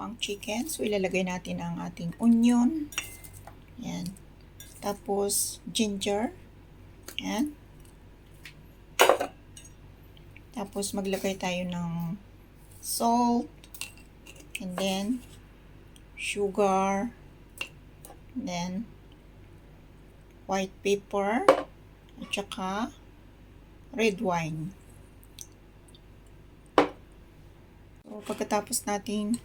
po ang chicken. So, ilalagay natin ang ating onion. Yan. Tapos, ginger. Yan. Tapos, maglagay tayo ng salt. And then, sugar. And then, white pepper. At saka, red wine. So, pagkatapos natin,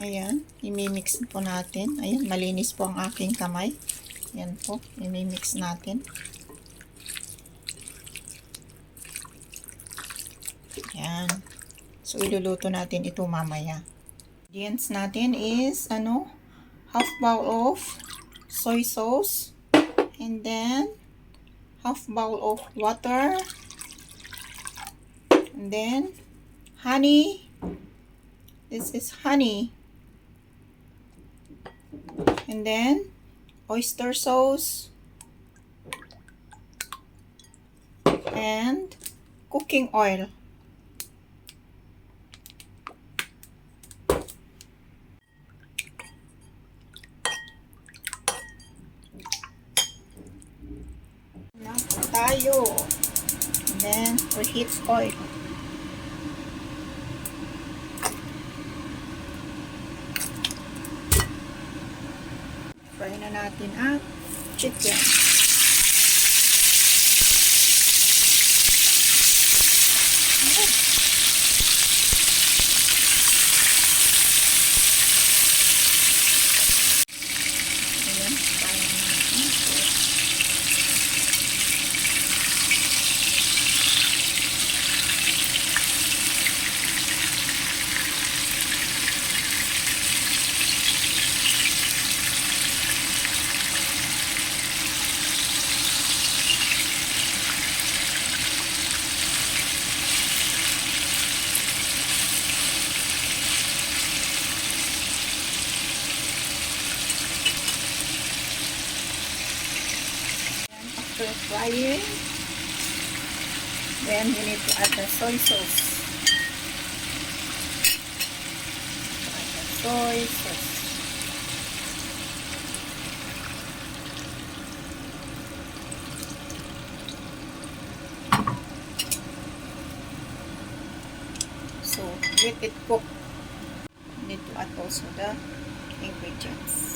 ayan, imimix po natin. Ayan, malinis po ang aking kamay. Ayan po, imimix natin. Ayan. So, iluluto natin ito mamaya. Ingredients natin is, half bowl of soy sauce. And then, half bowl of water. And then, honey. This is honey. And then, oyster sauce. And cooking oil. Na po tayo. And then, preheat oil. Fry na natin ang chicken. Ayan, fry na natin. After frying, then we need to add the soy sauce. Add the soy sauce. So let it cook. We need to add also the ingredients.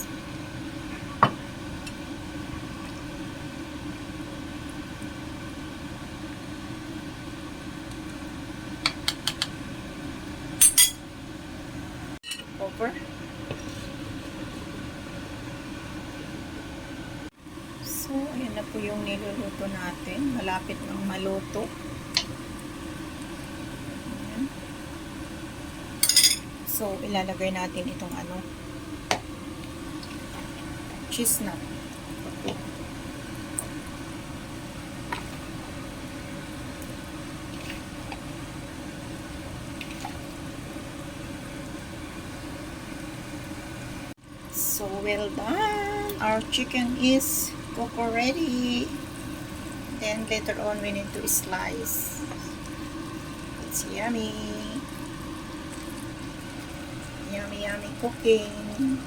Over. So, ayan na po yung niluluto natin. Malapit ng maluto. Ayan. So, ilalagay natin itong cheese nut. So well done. Our chicken is cooked already. Then later on we need to slice. It's yummy. Yummy, yummy cooking.